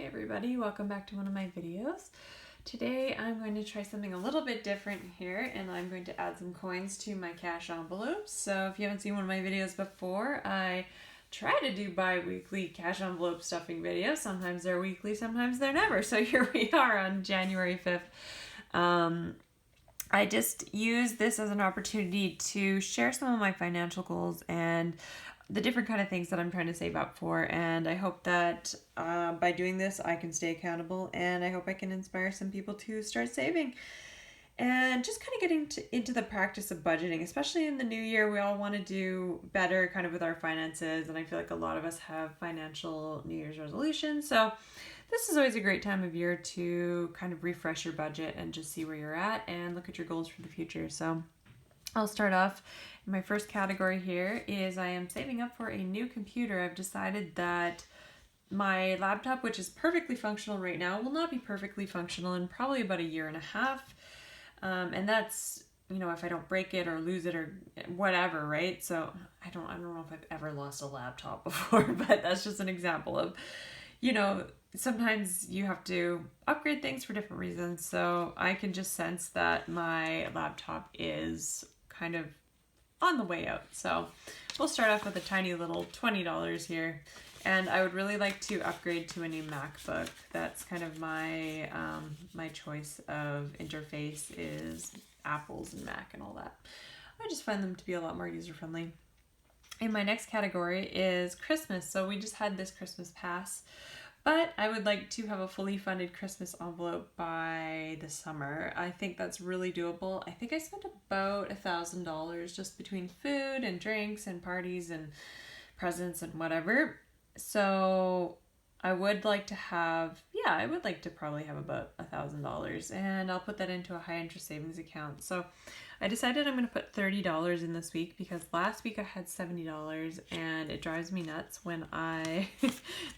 Hey everybody, welcome back to one of my videos. Today I'm going to try something a little bit different here, and I'm going to add some coins to my cash envelopes. So if you haven't seen one of my videos before, I try to do bi-weekly cash envelope stuffing videos. Sometimes they're weekly, sometimes they're never. So here we are on January 5th. I just use this as an opportunity to share some of my financial goals and the different kind of things that I'm trying to save up for, and I hope that by doing this I can stay accountable, and I hope I can inspire some people to start saving and just kind of getting into the practice of budgeting. Especially in the new year, we all want to do better kind of with our finances, and I feel like a lot of us have financial New Year's resolutions, so this is always a great time of year to kind of refresh your budget and just see where you're at and look at your goals for the future. So I'll start off. My first category here is I am saving up for a new computer. I've decided that my laptop, which is perfectly functional right now, will not be perfectly functional in probably about a year and a half. And that's, you know, if I don't break it or lose it or whatever, right? So I don't know if I've ever lost a laptop before, but that's just an example of, you know, sometimes you have to upgrade things for different reasons. So I can just sense that my laptop is kind of on the way out. So we'll start off with a tiny little $20 here. And I would really like to upgrade to a new MacBook. That's kind of my my choice of interface is Apple's and Mac and all that. I just find them to be a lot more user-friendly. And my next category is Christmas. So we just had this Christmas pass, but I would like to have a fully funded Christmas envelope by the summer. I think that's really doable. I think I spent about $1,000 just between food and drinks and parties and presents and whatever. So I would like to have, I would like to probably have about $1,000, and I'll put that into a high interest savings account. So I decided I'm going to put $30 in this week because last week I had $70, and it drives me nuts when I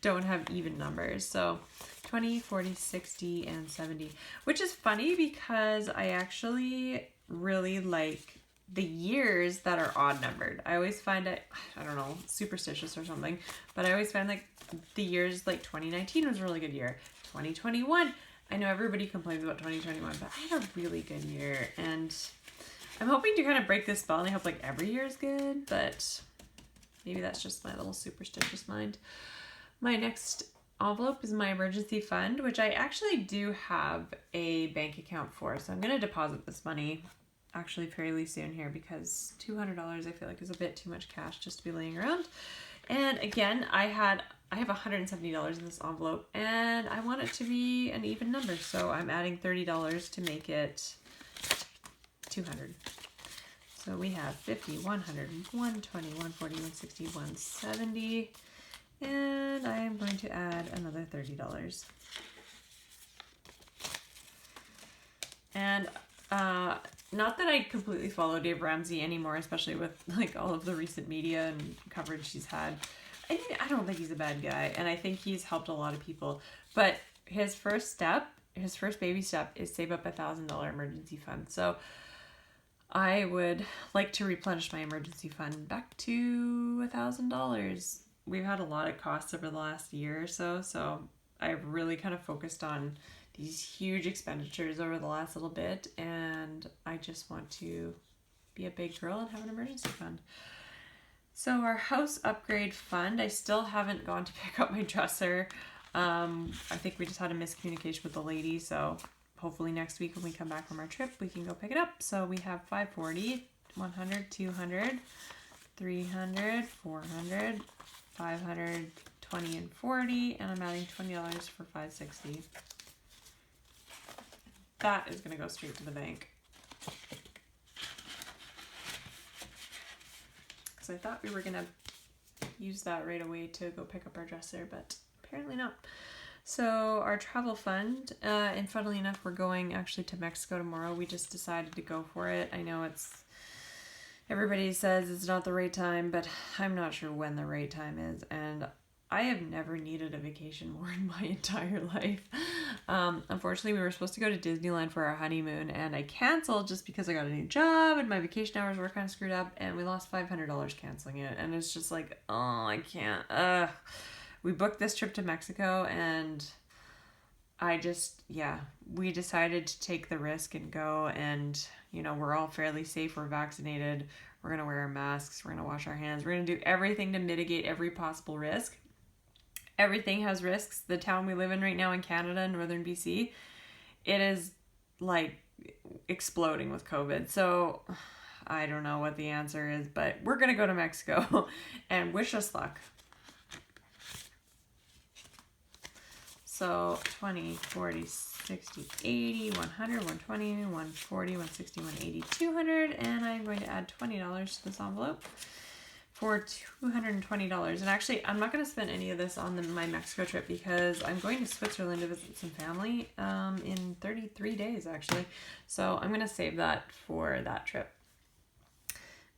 don't have even numbers. So 20, 40, 60, and 70, which is funny because I actually really like the years that are odd numbered. I always find it, I don't know, superstitious or something, but I always find like the years, like 2019 was a really good year. 2021, I know everybody complains about 2021, but I had a really good year, and I'm hoping to kind of break this spell, and I hope like every year is good, but maybe that's just my little superstitious mind. My next envelope is my emergency fund, which I actually do have a bank account for, so I'm going to deposit this money actually fairly soon here because $200 I feel like is a bit too much cash just to be laying around. And again, I have $170 in this envelope, and I want it to be an even number, so I'm adding $30 to make it 200. So we have 50, 100, 120, 140, 160, 170, and I am going to add another $30. And not that I completely follow Dave Ramsey anymore, especially with like all of the recent media and coverage he's had. I don't think he's a bad guy, and I think he's helped a lot of people. But his first baby step is save up $1,000 emergency fund. So I would like to replenish my emergency fund back to $1,000. We've had a lot of costs over the last year or so, so I've really kind of focused on these huge expenditures over the last little bit, and I just want to be a big girl and have an emergency fund. So our house upgrade fund, I still haven't gone to pick up my dresser. I think we just had a miscommunication with the lady, so hopefully next week when we come back from our trip, we can go pick it up. So we have 540, 100, 200, 300, 400, 500, 20, and 40, and I'm adding $20 for 560. That is going to go straight to the bank. Because I thought we were going to use that right away to go pick up our dresser, but apparently not. So our travel fund, and funnily enough, we're going actually to Mexico tomorrow. We just decided to go for it. I know everybody says it's not the right time, but I'm not sure when the right time is, and I have never needed a vacation more in my entire life. Unfortunately, we were supposed to go to Disneyland for our honeymoon, and I canceled just because I got a new job and my vacation hours were kind of screwed up, and we lost $500 canceling it. And it's just like, oh, I can't. We booked this trip to Mexico, and we decided to take the risk and go, and, you know, we're all fairly safe. We're vaccinated. We're going to wear our masks. We're going to wash our hands. We're going to do everything to mitigate every possible risk. Everything has risks. The town we live in right now in Canada, northern BC, it is like exploding with COVID. So I don't know what the answer is, but we're going to go to Mexico and wish us luck. So 20, 40, 60, 80, 100, 120, 140, 160, 180, 200. And I'm going to add $20 to this envelope for $220. And actually, I'm not going to spend any of this on my Mexico trip because I'm going to Switzerland to visit some family in 33 days, actually. So I'm going to save that for that trip.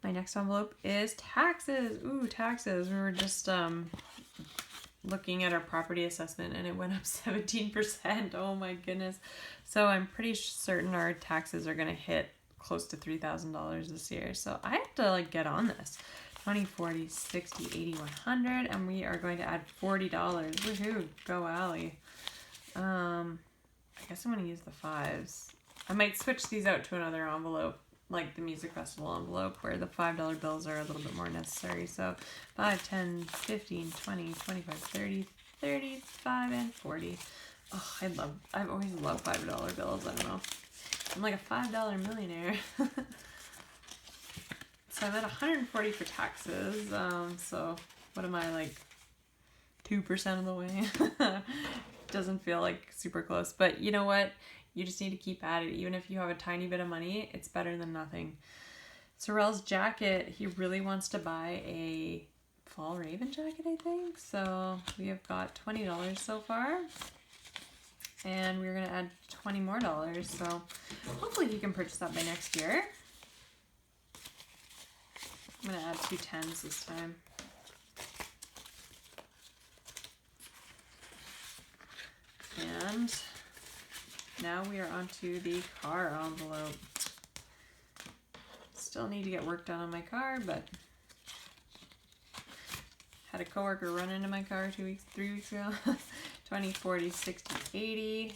My next envelope is taxes. Ooh, taxes. We were just looking at our property assessment and it went up 17%. Oh my goodness. So I'm pretty certain our taxes are going to hit close to $3,000 this year. So I have to like get on this. 20, 40, 60, 80, 100, and we are going to add $40. Woohoo, go Ali. I guess I'm going to use the 5s. I might switch these out to another envelope, like the music festival envelope, where the $5 bills are a little bit more necessary. So 5, 10, 15, 20, 25, 30, 35, and 40. Oh, I've always loved $5 bills. I don't know. I'm like a $5 millionaire. So I'm at 140 for taxes. So what am I, like 2% of the way? Doesn't feel like super close, but you know what? You just need to keep at it. Even if you have a tiny bit of money, it's better than nothing. Sorrel's jacket, he really wants to buy a fall raven jacket, I think. So we have got $20 so far. And we're going to add $20 more. So hopefully he can purchase that by next year. I'm going to add 2 10s this time. And now we are onto the car envelope. Still need to get work done on my car, but had a coworker run into my car 3 weeks ago. 20, 40, 60, 80.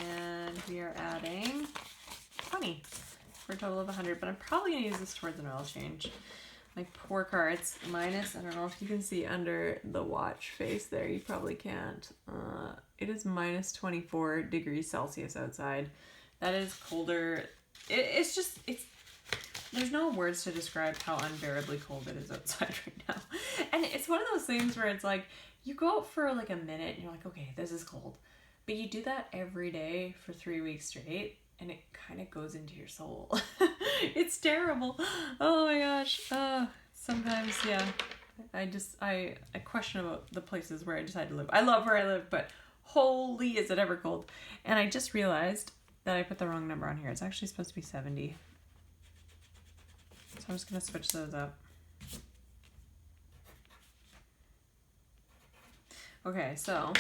And we are adding 20 for a total of 100, but I'm probably going to use this towards an oil change. My poor car, it's minus, I don't know if you can see under the watch face there, you probably can't. It is minus 24 degrees Celsius outside. That is colder. It's there's no words to describe how unbearably cold it is outside right now. And it's one of those things where it's like, you go out for like a minute and you're like, okay, this is cold. But you do that every day for 3 weeks straight, and it kind of goes into your soul. It's terrible. Oh my gosh. Sometimes, yeah, I question about the places where I decide to live. I love where I live, but holy, is it ever cold. And I just realized that I put the wrong number on here. It's actually supposed to be 70. So I'm just going to switch those up. Okay, so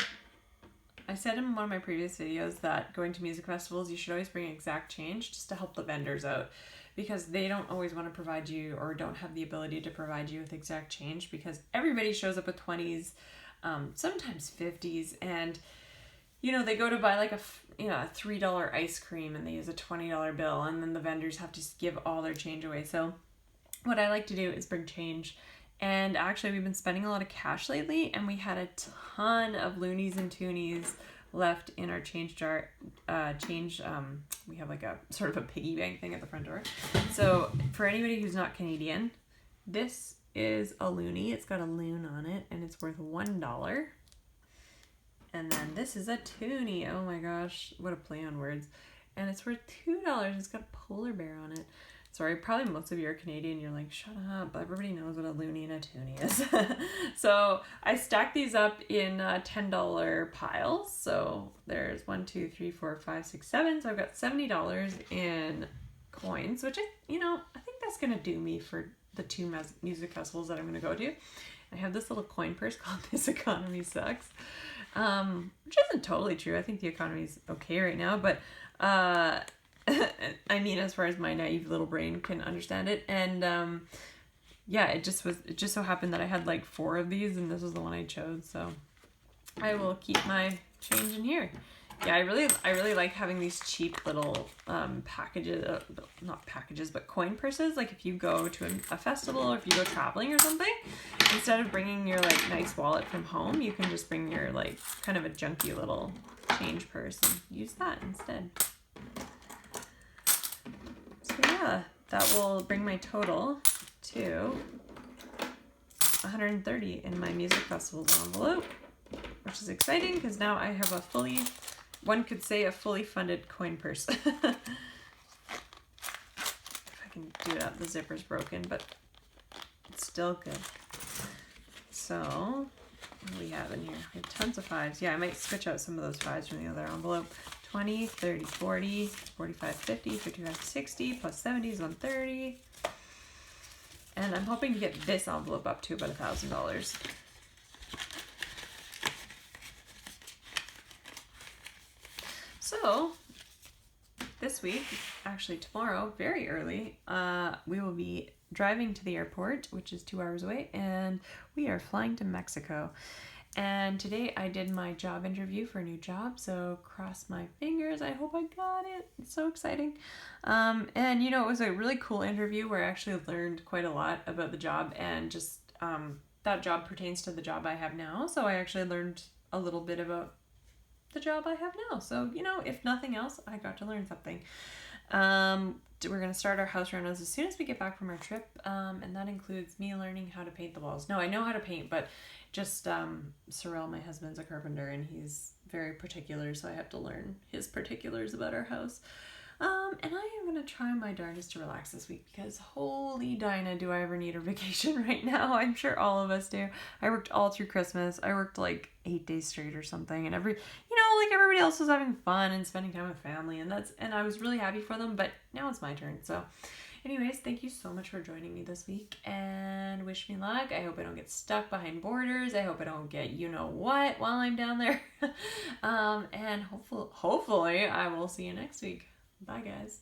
I said in one of my previous videos that going to music festivals, you should always bring exact change just to help the vendors out, because they don't always want to provide you, or don't have the ability to provide you with exact change, because everybody shows up with 20s, sometimes 50s, and you know, they go to buy like a $3 ice cream and they use a $20 bill, and then the vendors have to give all their change away. So what I like to do is bring change. And actually, we've been spending a lot of cash lately, and we had a ton of loonies and toonies left in our change jar. We have like a sort of a piggy bank thing at the front door. So for anybody who's not Canadian, this is a loonie. It's got a loon on it, and it's worth $1. And then this is a toonie. Oh my gosh, what a play on words. And it's worth $2. It's got a polar bear on it. Sorry, probably most of you are Canadian. You're like, shut up. But everybody knows what a loonie and a toonie is. So I stacked these up in $10 piles. So there's 1, 2, 3, 4, 5, 6, 7. So I've got $70 in coins, which I think that's going to do me for the 2 music festivals that I'm going to go to. I have this little coin purse called This Economy Sucks, which isn't totally true. I think the economy's okay right now, but I mean, as far as my naive little brain can understand it. And yeah, it just so happened that I had like 4 of these, and this was the one I chose. So I will keep my change in here. yeah, I really like having these cheap little packages, not packages, but coin purses. Like if you go to a festival or if you go traveling or something, instead of bringing your like nice wallet from home, you can just bring your like kind of a junky little change purse and use that instead. So yeah, that will bring my total to 130 in my music festival's envelope, which is exciting because now I have a fully, one could say a fully funded coin purse. If I can do it up, the zipper's broken, but it's still good. So, what do we have in here? We have tons of fives. Yeah, I might switch out some of those fives from the other envelope. 20, 30, 40, 45, 50, 55, 60, plus 70 is 130. And I'm hoping to get this envelope up to about $1,000. So, this week, actually tomorrow, very early, we will be driving to the airport, which is 2 hours away, and we are flying to Mexico. And today I did my job interview for a new job, so cross my fingers. I hope I got it. It's so exciting. And you know, it was a really cool interview where I actually learned quite a lot about the job, and just that job pertains to the job I have now. So I actually learned a little bit about the job I have now. So, you know, if nothing else, I got to learn something. We're going to start our house renos as soon as we get back from our trip, and that includes me learning how to paint the walls. No, I know how to paint, but just Sorrel, my husband's a carpenter, and he's very particular, so I have to learn his particulars about our house. And I am going to try my darndest to relax this week, because holy Dinah, do I ever need a vacation right now. I'm sure all of us do. I worked all through Christmas. I worked like 8 days straight or something, and like everybody else was having fun and spending time with family, and I was really happy for them, but now it's my turn. So anyways, thank you so much for joining me this week, and wish me luck. I hope I don't get stuck behind borders. I hope I don't get you-know-what while I'm down there. And hopefully I will see you next week. Bye, guys.